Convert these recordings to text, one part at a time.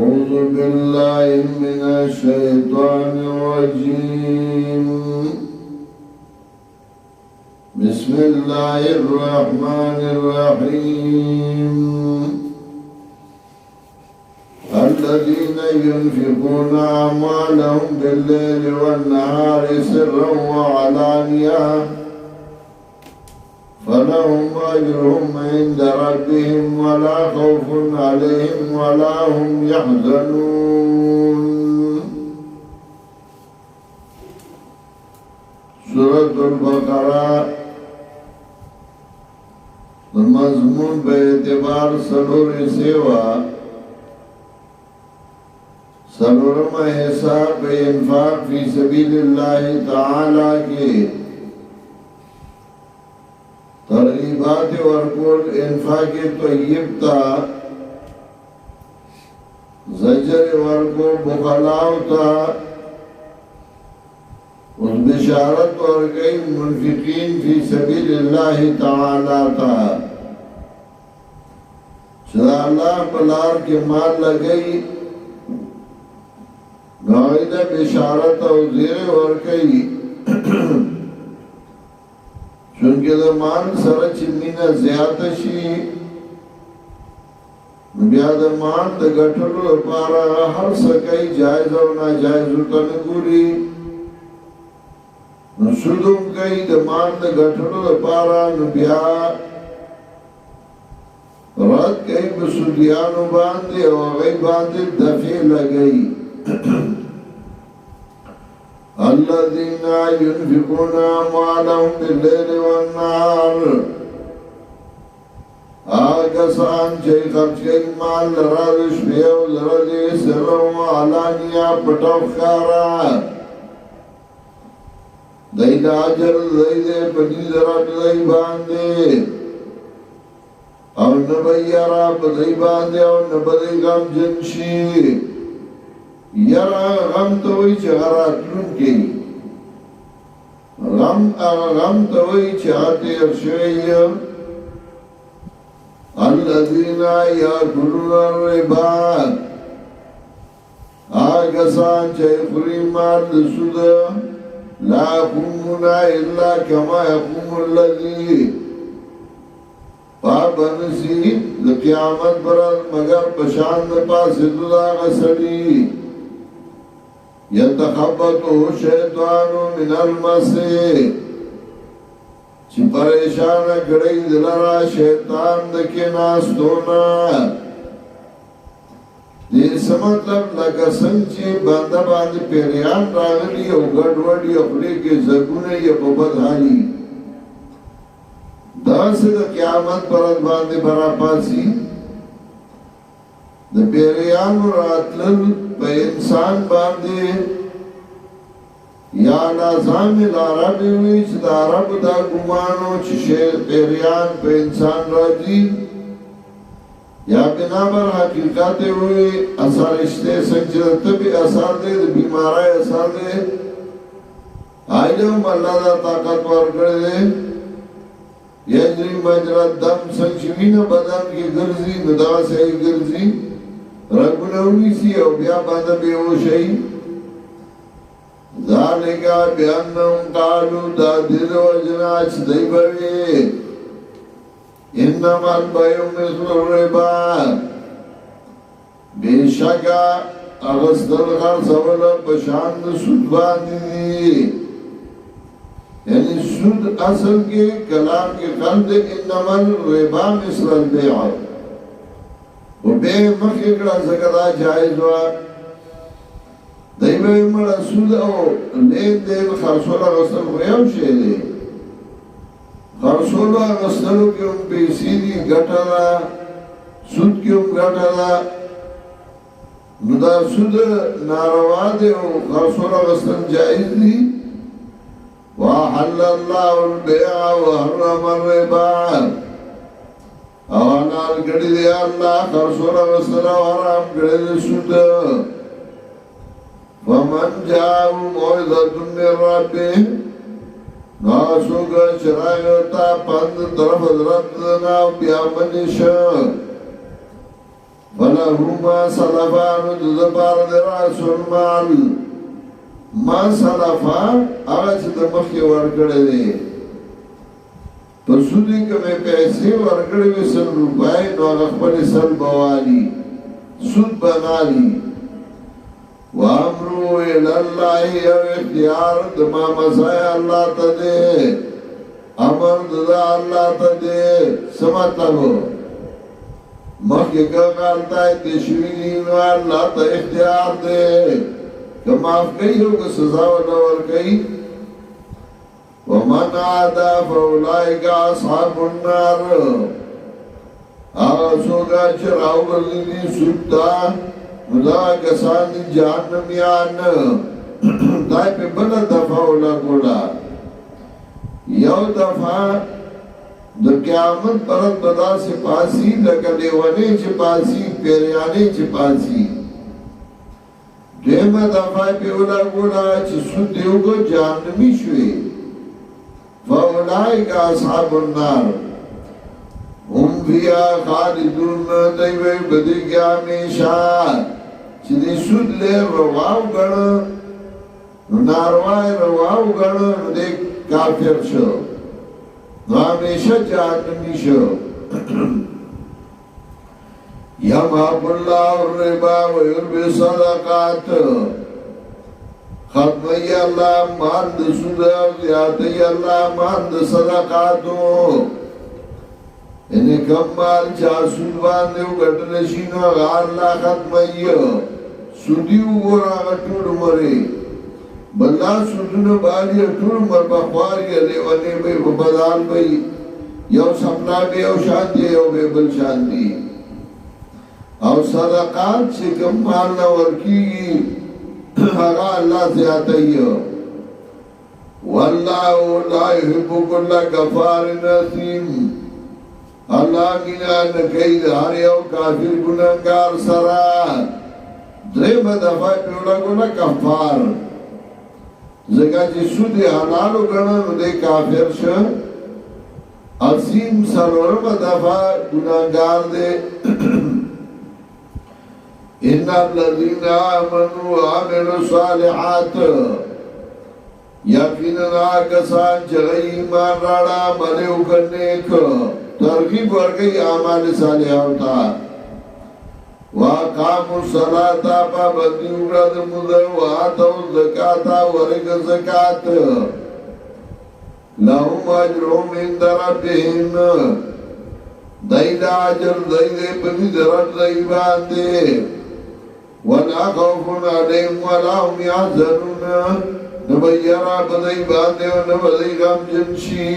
أعوذ بالله من الشيطان الرجيم بسم الله الرحمن الرحيم الذين ينفقون أموالهم بالليل والنهار سرا وعلانية فلهم أجرهم عند ربهم ولا خوف عليهم ولا هم يحزنون. سورة البقرة مضمون بے اعتبار سلور سیوا سلورم حساب انفاق فی سبیل اللہ تعالی کے ترغیبات ورکول انفاق طیب تا زجر ورکول بخلاو تا اس بشارت ورکی منفقین فی سبیل اللہ تعالی تا چرا اللہ بلار کے مال لگئی نوائدہ بشارت او زیر ورکی چونکہ دا مان سرچ مینہ زیادہ شی بیا دا مان دا گھٹلو پارا ہر سکئی جائز و ناجائزو تنگوری نسودم کئی دا مان دا گھٹلو پارا نبیا رد کئی بسودیانو باندے و غی باندے دفع لگئی الذين ينفقون أموالهم بالليل والنهار آگسان چه خرچ کئی مال لرادش بیو لردی سرم و علانیا پٹو خارا دی لاجر دی دی پنی درد دی باندے او نبی راب دی باندے او نبی غم جنشی یرا غم توی چه غراتلون کی غم توی چه غتیر شوی الذین یاکلون الربا آگسان چه خری مال سود لا یقومون الا کما یقوم الذی پابنسی قیامت برد مگر پشاند پاس دودا غسڑی یتخبطو شیطانو من المسی چی پریشان کڑی دلرا شیطان دکی ناستونا دیس مطلب لکا سنگ چی باندہ باندی پیریان راغلی او گڑوڑی اپنے کے زگونے یا ببدھالی دا سے دا قیامت پرد باندی برا پاسی دا پیریان راتلل پہ انسان باندے یا لازام العرب ہوئی چھ دا عرب دا گمانو چھ شیر پیریان پہ انسان راجی یا بنابر حقیقت ہوئی اثار اشتے سنچرت بھی اثار دے بیمارائی اثار دے آئیلے ہم اللہ دا طاقت ورکر دے یجری مجرد دم سنچوین بدن کی گرزی ندا سے گرزی رگنوی سی او بیا باندھ بیوشئی ذالکا بیانم قالو دا دل وجناچ دیبوی انما البیو مثل الربا بے شکا اغسطل خرصول پشاند سود باندی یعنی سود اصل کے کلام کے قلد انما الربا مثل البیع وہ بے مخیقڑا زکرہ جائز ہوا دیبوی مڑا سود او لین دین خرصولا غسل خویاو شیدے خرصولا غسلو کی ام پیسی دی گٹا دا سود کی ام گٹا دا ندا سود ناروا دے او خرصولا غسل جائز دی وَحَلَّ اللَّهُ الْبِيعَ وَحَرَّمَ الرِّبَا اوانال گڑی دے اللہ خرصولا غسل حرام گڑی دے سود وَمَنْ جَاءُ مُوعِظَةٌ مِّن رَّبِّهِ ناسوگا شرائعتا پند طرف رب دنا بیا منشا فلهما سلفان دزبار دراس المال ما سلفا آغا چه دمخی ورکڑه ده پسودی کمی پیسے ورکڑه وی 100 روپای نو اغفل سل بوالی سود بنالی وامرو الاللہ یو اختیار دما مسائے اللہ تا دے امر دا اللہ تا دے سمطلبو مخی کا قالتا ہے تشویدینو اللہ تا اختیار دے کہ معاف کئی ہو کہ سزا و نور کئی ومن عادا فاولائک اصحاب النار آغا سوگا چراو گردی سوتا مدا کسان جہنمیان دائی پہ بلا دفعہ اولا گولا یو دفعہ در قیامت پرد بدا سے پاسی لکا لیوانے چھ پاسی پیریانے چھ پاسی دیمہ دفعہ پہ اولا گولا چھ سود دیو کو جہنمی شوئے فاولائک اصحاب النار هم فیا خالدون دیوی بدی گیا ہمیشہ چی دی سود لے رواو گڑا ناروائی رواو گڑا دی کافر شو ہمیشہ جہنمی شو یمحق اللہ الربا ویربی صدقات ختمی اللہ ماند سود زیادی اللہ ماند صدقاتو انہیں کم مال چاہ سود باندے ہو گھٹنشینو غار لا ختمی سودیو گورا غٹور مرے بلا سودنو بالی اٹور مر بخواری لیوانے بے بدال بے یو سپنا بے او شانتی یو بے بل شانتی او صدقات سے کم مال نورکی آغا اللہ سے آتائی واللہ لا يحب كل غفار نسیم اللہ مینا نکید ہر یو کافر گناہگار سرا درم دفعہ پیولا گنا کفار زکا چی سود حلالو گنا دے کافر شا عظیم سرورم دفعہ گناہگار دے ان الذین آمنوا وعملوا الصالحات یقینا کسان چغی ایمان راڑا ملیو کرنیک ترغیب ورگئی اعمال صالحہ ہوتا وَاقَامُوا الصَّلَاةَ پابندی اگرد مدر وَآتَوُا الزَّكَاةَ ورگ زکاة لَهُمْ أَجْرُهُمْ عِنْدَ رَبِّهِمْ دَيْدَ عَجْرُ دَيْدَ پنی درد دَي باندے وَلَا خَوْفٌ عَلَيْهِمْ وَلَا هُمْ يَحْزَنُونَ نبیرا بدئی باندے و نبدئی غم جنشی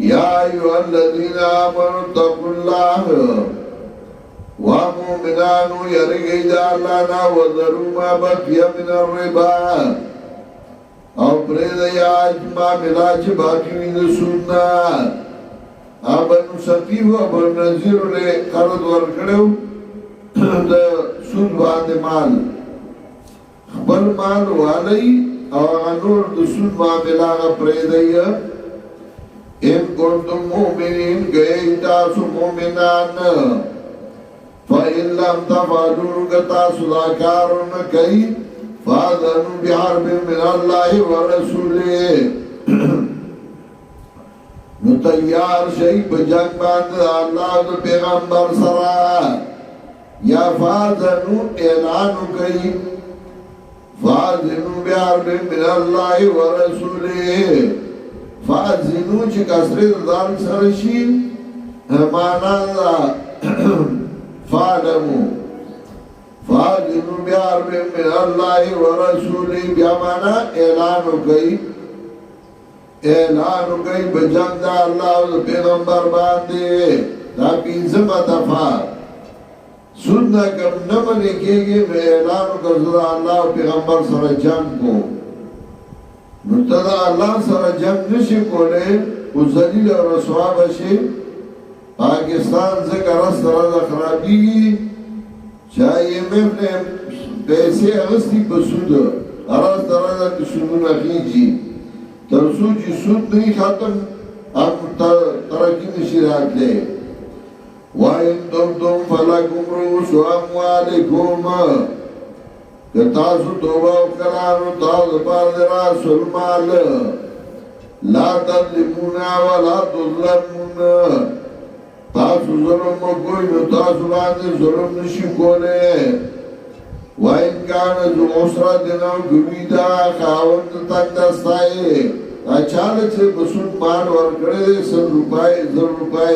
یا ایوہ الذین آمنوا اتقوا اللہ ومؤمنانو یرگئی دا اللہ نا وذروا ما بقی من الربا او پرید یاج معاملہ چھ باقی وید سننا ابن سقیف و ابن نظیر لے قرد ورکڑیو دا سن باندے مال خبر مال والی او انور دسون معاملہ غا پریدئی ان کنتم مومنین گئی تاسو مومنان فَإِن لَمْ تَفْعَلُوا تاسو داکارون کئی فَأَذَنُوا بِحَرْبٍ مِّنَ اللَّهِ وَرَسُولِهِ نو تیار شئی بجنگ باند اللہ دو پیغمبر سرا یا فَأَذَنُوا اعلانو کئی فَأَذِنُوا بِحَرْبٍ مِّنَ اللَّهِ وَرَسُولِهِ فَأَذِنُوا چی کسر دار سرشی مانا دا فَعْلَمُوا فَأَذِنُوا بِحَرْبٍ مِّنَ اللَّهِ وَرَسُولِهِ بیامانا اعلانو کئی بجنگ دا اللہ و پیغمبر باندے دا پینزم دفعہ سننا کم نمانے کے گئے میں اعلانو کرزا اللہ و پیغمبر سر جنگ کو نتدا اللہ سر جنگ نشی کولے او ذلیل و رسوا بشی پاکستان سے کرست رضا خرابی چاہیے میں اپنے پیسے اغسطی بسود رست رضا کی سنون اخیجی ترسو جی سود نہیں ختم اب ترکی نشی رات لے وَإِن تُبْتُمْ فَلَكُمْ رُءُوسُ أَمْوَالِكُمْ که تاسو توبه وکړه تاسو باندې راس المال لا تظلمون ولا تظلمون تاسو ظلم کوئ نو تاسو باندې ظلم نشي کولی وَإِن كَانَ ذُو عُسْرَةٍ أَوْ كَبِيرٍ خاوند تنگ دستای چاله چې بسون مال ورکړی 100 روپۍ 1000 روپۍ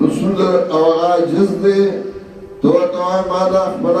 بسود او عاجز دی تو مالا خپل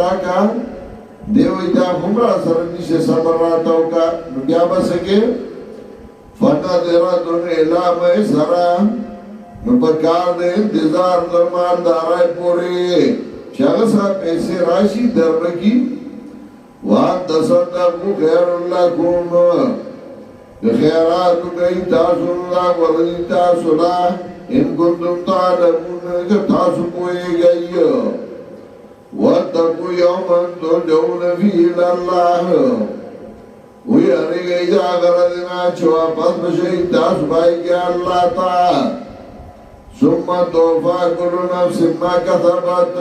راکا دیوی دا همرا سره نشه صبر راتاو کا نو بیا بسکه فنا دیرا دون اعلام سرا نو پکار دے انتظار درمان دارائی پوری شخصا پیسے راشی درنکی وان تصدقو خیر اللہ کون خیراتو گئی تاسو اللہ ورنی تاسو لا ان کنتم تعلمون کہ تاسو کوئی گئی واتقو یومن ترجعون فی اللہ وی اری گئی جا غردنا چوا پس بشئی تاسو بائی گیا اللہ تا ثم توفا کلو نفس ما کثبت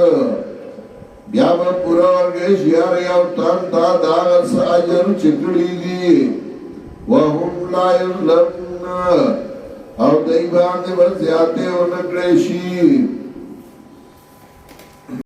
بیا با پورا ورگیش یار یو تن تا داغس اجر چکڑی دی وهم لا یظلمون او دیبان دی بس زیادے ونکڑیشی